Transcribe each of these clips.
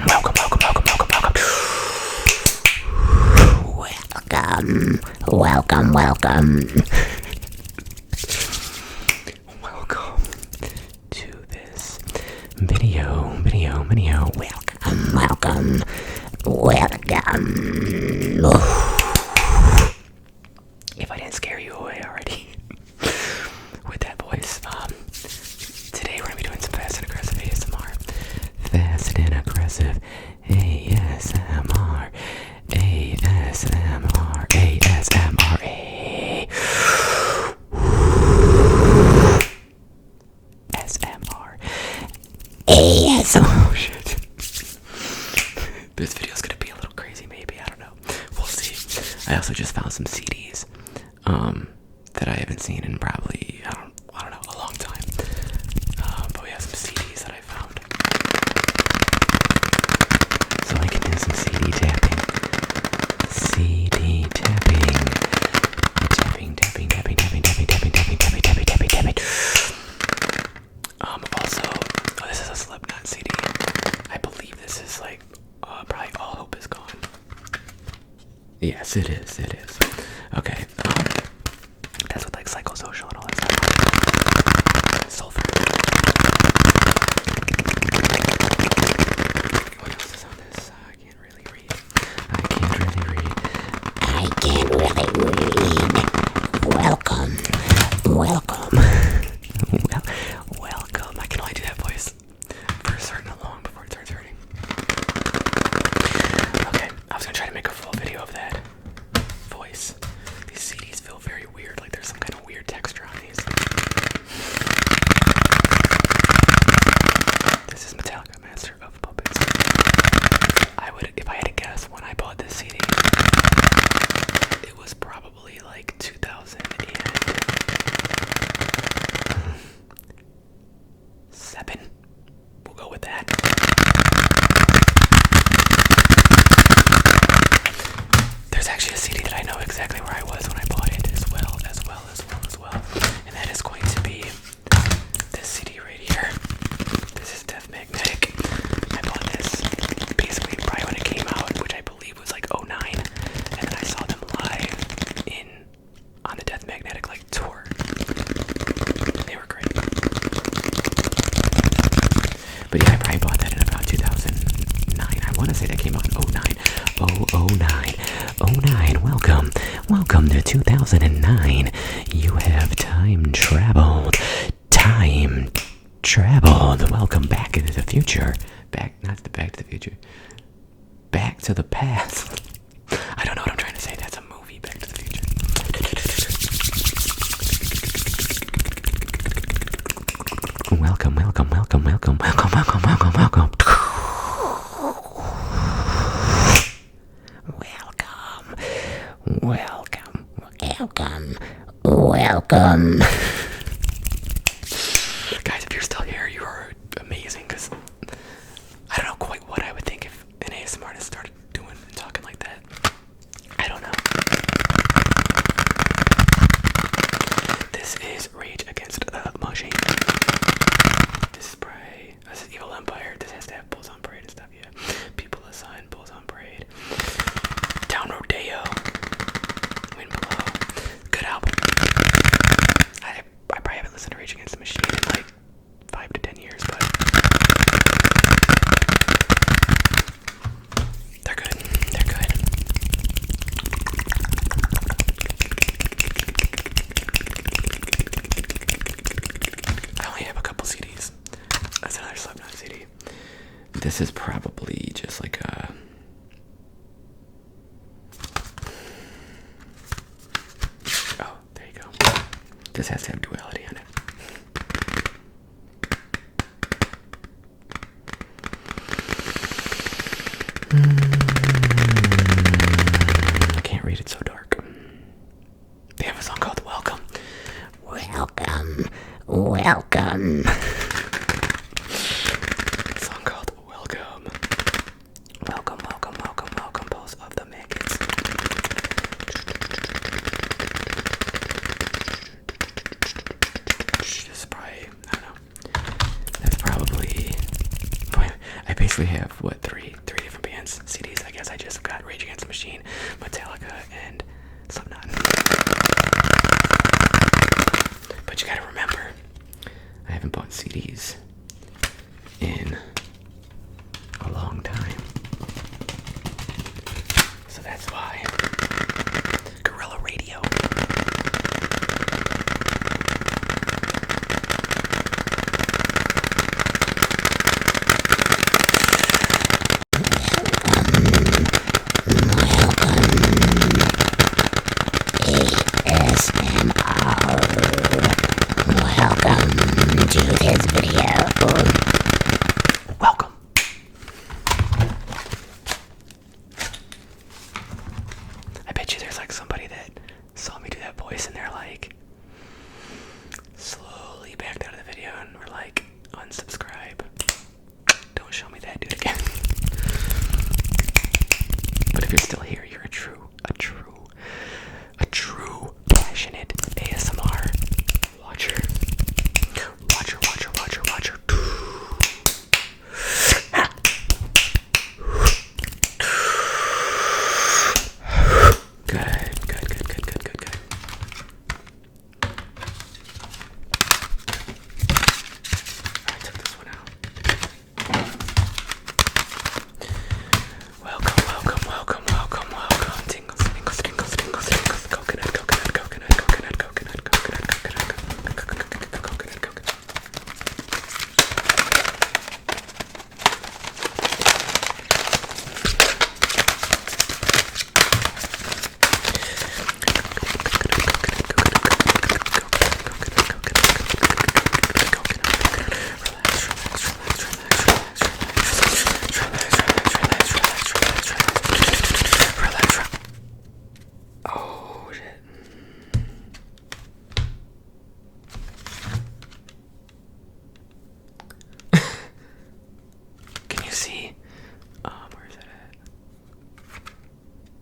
Welcome, welcome, welcome, welcome, welcome. Welcome, welcome, welcome. Welcome to this video. Welcome, welcome, welcome. If I didn't scare you away already with that voice, today we're gonna be doing some fast and aggressive ASMR. Fast and aggressive ASMR. ASMR. ASMR. ASMR. ASMR. Oh shit. This video's gonna be a little crazy, maybe. I don't know. We'll see. I also just found some CDs that I haven't seen in probably I don't know, a long time. But we have some CDs that I found. So I can do some CD tapping. CD tapping. Tapping. Also, this is a Slipknot CD. I believe this is like probably All Hope Is Gone. Yes, it is. Okay. That's with like psychosocial and all that stuff. Sulfur. What else is on this? I can't really read. Welcome. Welcome. I can only do that voice for a certain long before it starts hurting. Okay, I was gonna try to make a full video of that voice. These CDs feel very weird, like there's some kind of weird texture on these. This is Metallica, Master of Puppets. If I had to guess when I bought this CD, it was probably like 2007. We'll go with that. There's actually a CD that I know exactly where I was when I bought it as well. And that is going to be this CD right here. This is Death Magnetic. I bought this basically right when it came out, which I believe was like 09. And then I saw them live on the Death Magnetic like tour. They were great. But yeah, I probably bought that in about 2009. I want to say that came out in 09. 09. Welcome to 2009. You have time traveled. Welcome back into the future. Not back to the future. Back to the past. I don't know what I'm trying to say. That's a movie, Back to the Future. Welcome. Guys, if you're still here, you are amazing, because I don't know quite what I would think if an ASMR artist started doing and talking like that. I don't know. This is Rage Against the Machine. This is Evil Empire. This has to have Bulls on Parade and stuff, yeah. People of the Sun, Bulls on Parade. Down Rodeo. Wind Below. Good album. I probably haven't listened to Rage Against the Machine in like 5 to 10 years, but they're good. I only have a couple CDs. That's another Slipknot CD. This is probably just like a... Oh, there you go. This has to have duality on it. I can't read it, so dark. They have a song called Welcome. Welcome. A song called Welcome. Welcome, Pulse of the Maggots. This is probably, I don't know. That's probably... I basically actually have, what, three different bands, CDs. I guess I just got Rage Against the Machine, Metallica, and Slipknot. But you gotta remember, I haven't bought CDs in a long time. So that's why. Guerrilla Radio.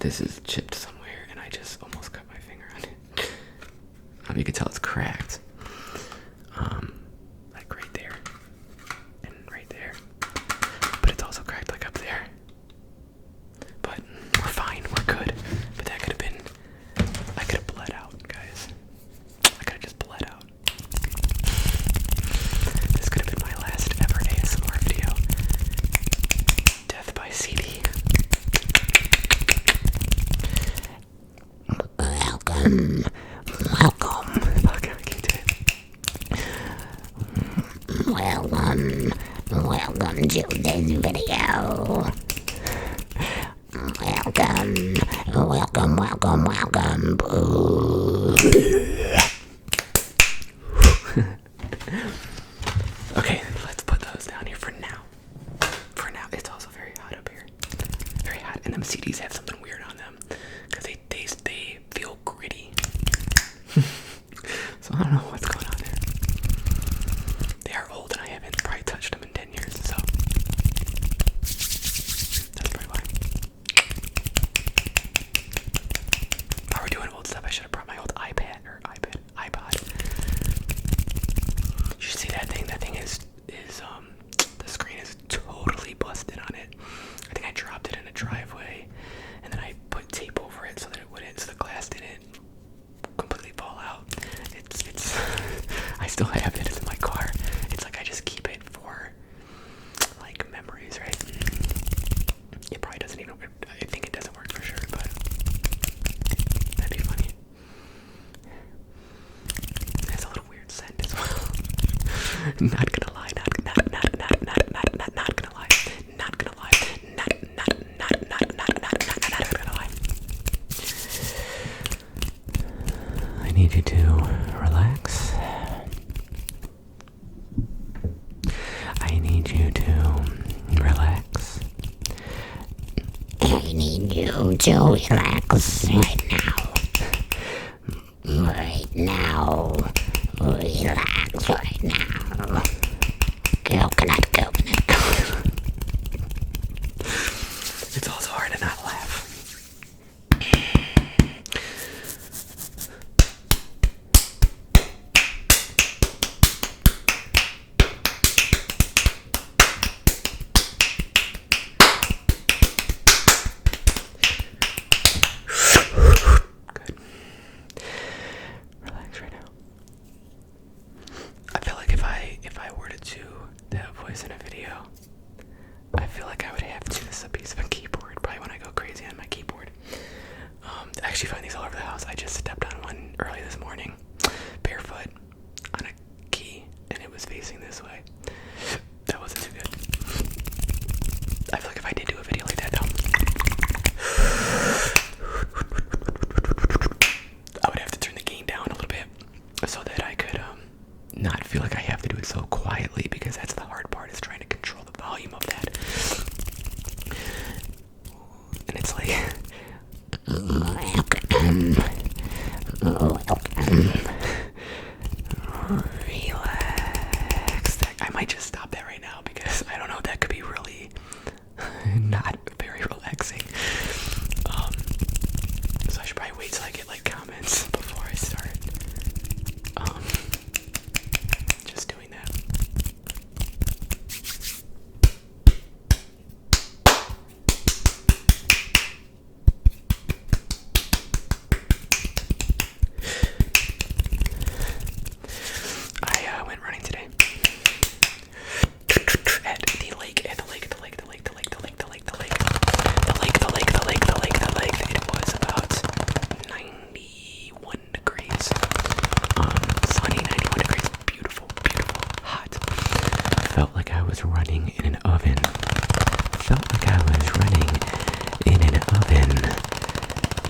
This is chipped somewhere, and I just almost cut my finger on it. You can tell it's cracked. Like right there, and right there. But it's also cracked like up there. But we're fine, we're good. But that could have been, I could have bled out, guys. I could have just bled out. This could have been my last ever ASMR video. Death by CD. Welcome. Okay, I can't do it. Welcome to this video. Welcome. Okay, let's put those down here for now. For now, it's also very hot up here. Very hot, and them CDs have something weird on them because they feel gritty. So I don't know what's going on there. They are old, and I haven't probably touched them in 10 years, so that's probably why. While we're doing old stuff, I should have brought my old iPod. You should see that thing. That thing is the screen is totally busted on it. I think I dropped it in a driveway, and then I put tape over it so that it wouldn't, so the glass didn't completely fall out. It's I still have it. It's in my car. It's like I just keep it for like memories, right? It probably doesn't even work. I think it doesn't work for sure, but that'd be funny. It has a little weird scent as well. Not gonna lie, not gonna lie. Not gonna lie. Not gonna lie. I need you to relax. I need you to relax. I need you to relax right now. Right now. Relax right now. Coconut. It's also hard to not laugh. early this morning, barefoot on a key, and it was facing this way. That wasn't too good. I feel like if I did do a video like that though, I would have to turn the gain down a little bit so that I could not feel like I have to do it so quietly, because that's the hard part, is trying to control the volume of that. And it's like relax. I might just stop that right now, because I don't know, that could be really not very relaxing. So I should probably wait till I get like comments before I start just doing that. I went running today at the lake. It was about 91 degrees. Sunny, 91 degrees. Beautiful, hot. Felt like I was running in an oven.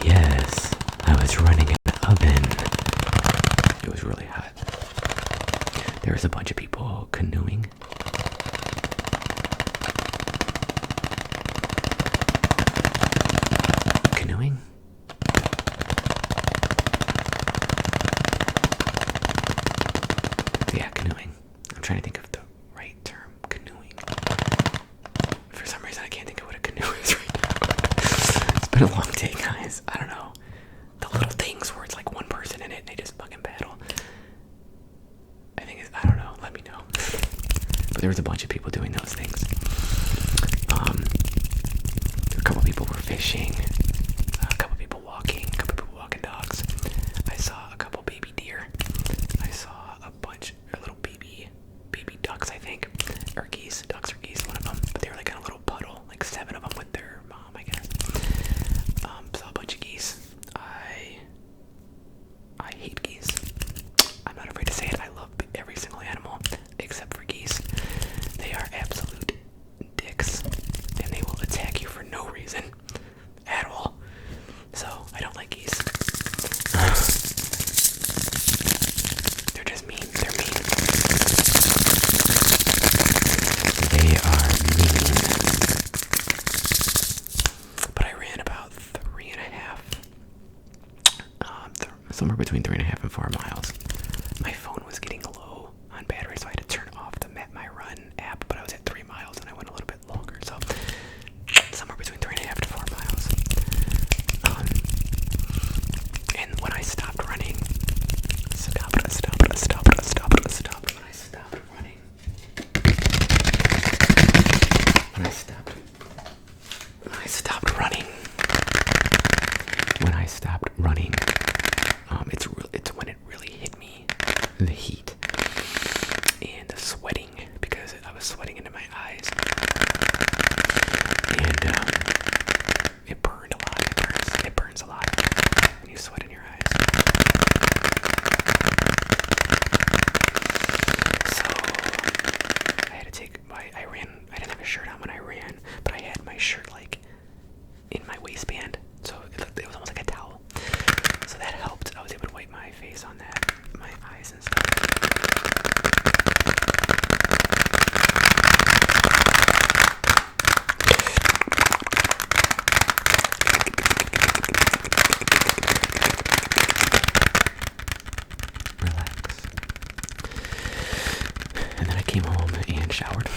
Yes, I was running in an oven. It was really hot. There was a bunch of people canoeing. Canoeing? Yeah, canoeing. I'm trying to think of the right term. Canoeing. For some reason, I can't think of what a canoe is right now. It's been a long day, guys. I don't know. The little things where it's like one person in it and they just fucking paddle. I don't know. Let me know. But there was a bunch of people doing those things. A couple people were fishing. A couple people walking. A couple people walking dogs. I saw a couple baby deer. I saw a bunch of little baby ducks, I think. Or geese. Ducks or geese, one of them. But they were like in a little puddle. Like 7 of them with their mom, I guess. Saw a bunch of geese. I hate geese. I'm not afraid to say it. I love every single animal except for geese. They are absolute dicks, and they will attack you for no reason at all. So I don't like geese. They're just mean. They're mean. They are mean. But I ran about 3.5. Somewhere between 3.5 and 4 miles. My phone was getting low on battery, so I had to turn off the My Run app, but I was at 3 miles and I went a little bit longer, so somewhere between 3.5 to 4 miles. And when I stopped running, when I stopped running, it's when it really hit me, the heat and the sweating, because I was sweating into my eyes, and it burned a lot. It burns a lot when you sweat in your eyes. So I had to take I didn't have a shirt on when I ran, but I had my shirt like in my waistband, so it was almost like a towel. So that helped. I was able to wipe my face on that, my eyes and stuff. Relax. And then I came home and showered.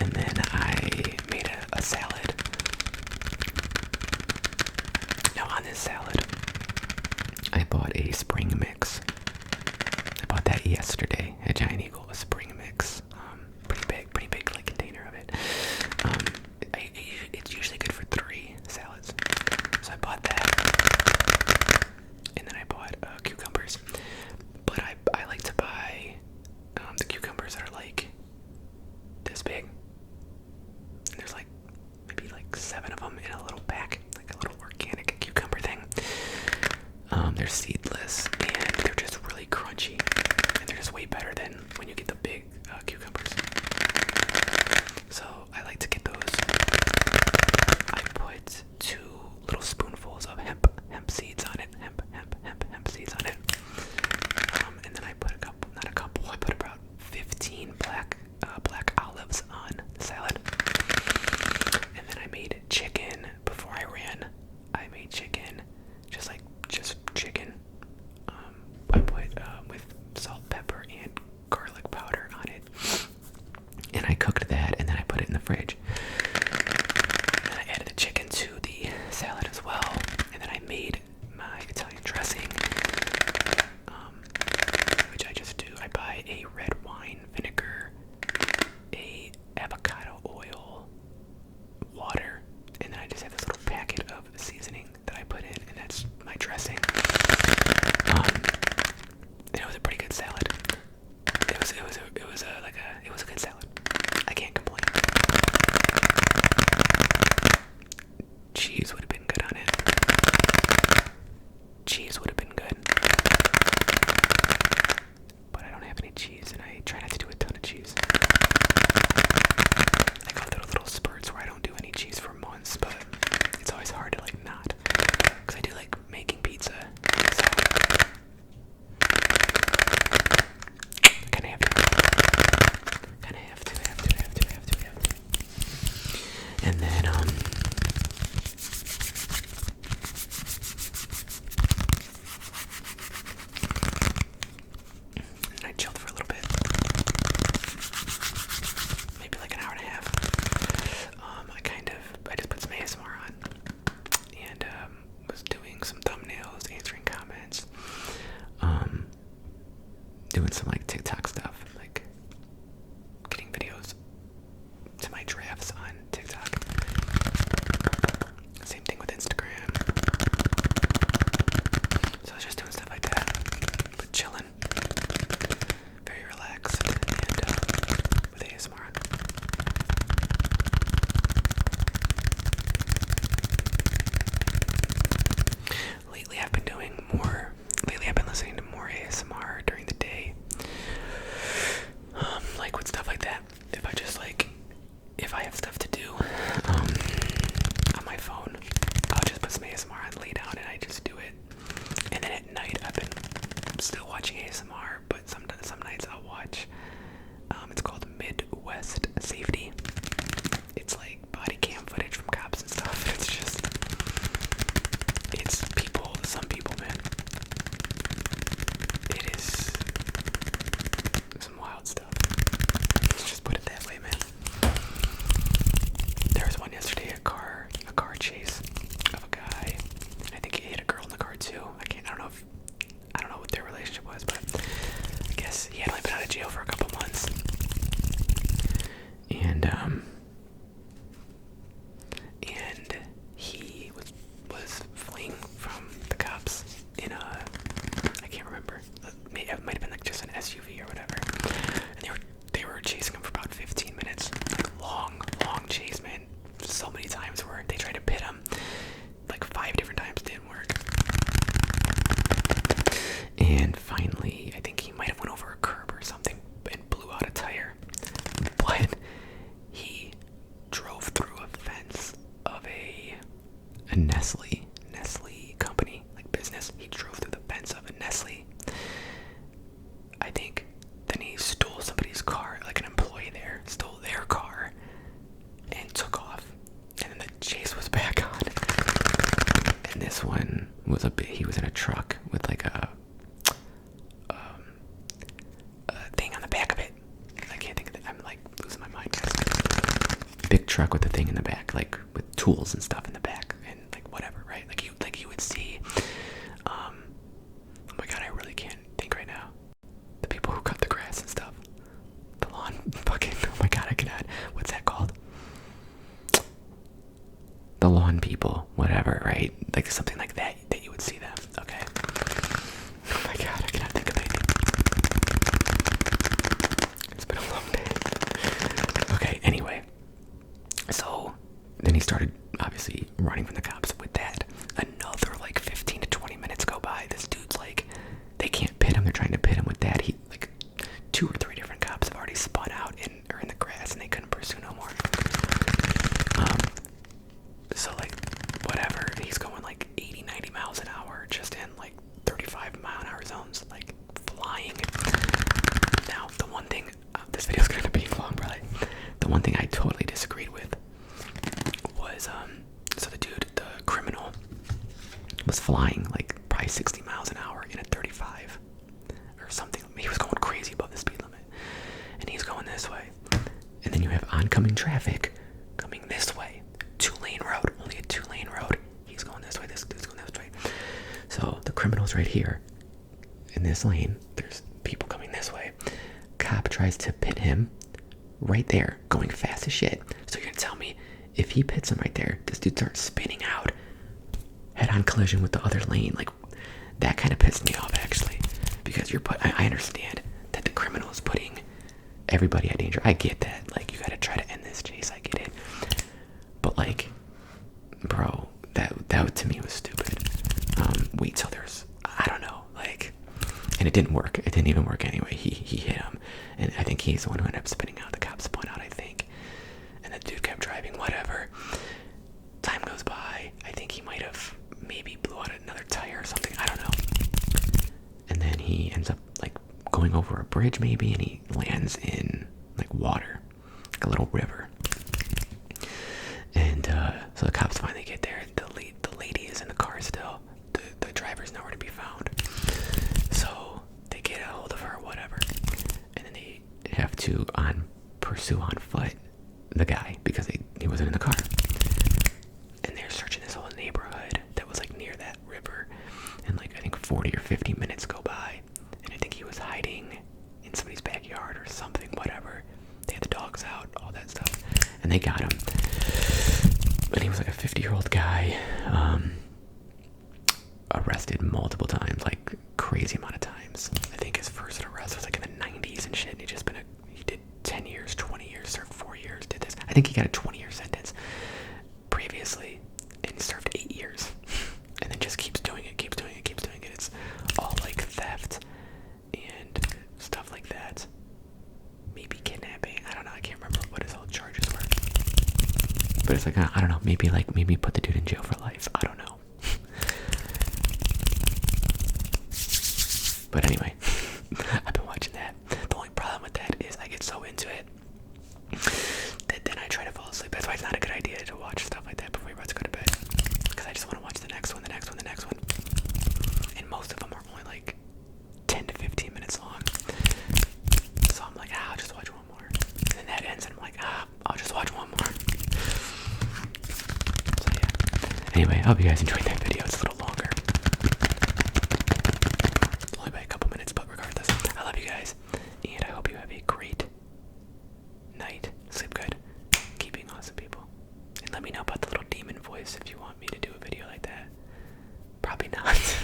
And then I made a salad. Now on this salad, I bought a spring mix. I bought that yesterday at Giant Eagle, a spring mix. Pretty big like container of it. It's usually good for 3 salads. So I bought that. And then I bought cucumbers. But I like to buy the cucumbers that are like this big. And there's like maybe like 7 of them in a little pack, like a little organic cucumber thing. they're seedless, and they're just really crunchy, and they're just way better than when you get the big cucumbers. So I like to get those. I put 2 little spoonfuls of hemp seeds on it. Hemp seeds on it. And then I put I put about 15 black olives on the salad. And then I made chicken before I ran. I made chicken, just chicken. I put with salt, pepper, and garlic powder on it. And I cooked that, and then I put it in the fridge. And then I added the chicken to the salad as well. And then I made my Italian dressing, which I just do. I buy a red wine vinegar, a avocado oil, water, and then I just have this little packet of seasoning that I put in, and that's my dressing. And it was a pretty good salad. It was a good salad. I can't complain. Cheese would have been good on it. Cheese would have been good. But I don't have any cheese, and I try not to do a ton of cheese. I go through little spurts where I don't do any cheese for months, but it's always hard to not. Because I do like making pizza. So I kind of have to. And then, I chilled for a little bit. Maybe like an hour and a half. I just put some ASMR on. And, was doing some thumbnails, answering comments. Doing some TikTok stuff, getting videos to my drafts on TikTok. Same thing with Instagram. So I was just doing stuff like that, but chilling, very relaxed, and with ASMR on. Lately I've been listening to more ASMR during the day. With stuff like that. If I have stuff to do on my phone, I'll just put some ASMR on, lay down, and I just do it. And then at night, I've been still watching ASMR, but some nights I'll watch. It's called Midwest Safety. It's body cam footage from cops and stuff. Some people, man. It is some wild stuff. Let's just put it that way, man. There was one yesterday, a car chase of a guy. I think he hit a girl in the car too. I don't know what their relationship was, but I guess he had only been out of jail for a couple months. And he was fleeing from the cops in I can't remember. It might have been just an SUV or whatever. And they were chasing him for about 15 minutes. Long chase, man. So many times where they tried to pit him. 5 different times, didn't work. And finally, I think he might have went over a curb or something and blew out a tire. But he drove through a fence of a Nestle company, business. He drove through the fence of a Nestle. I think then he stole somebody's car, an employee there, stole their car and took off. And then the chase was back on. And this one was he was in a truck with a thing on the back of it. I can't think of it. I'm losing my mind, guys. Big truck with a thing in the back, with tools and stuff in the back, and whatever, right? You would see. Oh my god, I really can't think right now. The people who cut the grass and stuff, the lawn, fucking. Oh my god, I cannot. What's that called? The lawn people, whatever, right? Something like that you would see them. Okay. Oh my god, I cannot think of anything. It's been a long day. Okay, anyway. So then he started obviously running from the cops with that. Another 15 to 20 minutes go by. This dude was flying like probably 60 miles an hour in a 35 or something. He was going crazy above the speed limit, and he's going this way. And then you have oncoming traffic coming this way. 2-lane road, only a 2-lane road. He's going this way, this dude's going this way. So the criminal's right here in this lane. There's people coming this way. Cop tries to pit him right there, going fast as shit. So you're gonna tell me if he pits him right there, this dude starts spinning out, head-on collision with the other lane. Like, that kind of pissed me off, actually, because I understand that the criminal is putting everybody at danger. I get that. Like, you gotta try to end this chase. I get it. But like, bro, that to me was stupid. Wait till there's, I don't know, like, and it didn't work. It didn't even work anyway. He hit him, and I think he's the one who ended up spinning out. The cop spun out, I think, and the dude kept driving. Whatever. Time goes by. I think he might have maybe blew out another tire or something. I don't know. And then he ends up like going over a bridge maybe, and he lands in like water, like a little river. And so the cops finally get there. The lady is in the car still. The driver's nowhere to be found. So they get a hold of her, whatever. And then they have to pursue on foot the guy because he wasn't in the car. And they're searching this whole neighborhood that was like near that river. And like I think 40 or 50 minutes go by. And I think he was hiding in somebody's backyard or something, whatever. They had the dogs out, all that stuff. And they got him. And he was like a 50-year-old guy, arrested multiple times, like crazy amount of times. I think his first arrest was like in the 90s and shit. And he did 10 years, 20 years, served 4 years, did this. I think he got a 20-year sentence previously and served 8 years. And then just keeps doing it. It's all like theft and stuff like that. Maybe kidnapping. I don't know. I can't remember what his whole charges were. But it's like, I don't know, maybe put the dude in jail for life. I don't know. But anyway, I've been watching that. The only problem with that is I get so into it that then I try to fall asleep. That's why it's not a good idea to watch stuff like that before you're about to go to bed. Because I just want to watch the next one. And most of them are only like 10 to 15 minutes long. So I'm like, I'll just watch one more. And then that ends and I'm like, I'll just watch one more. So yeah. Anyway, I hope you guys enjoyed that video. It's a little longer. Only by a couple minutes, but regardless, I love you guys. And I hope you have a great night. Sleep good. Keep being awesome, people. And let me know about the little demon voice if you want me to do a video like that. Probably not.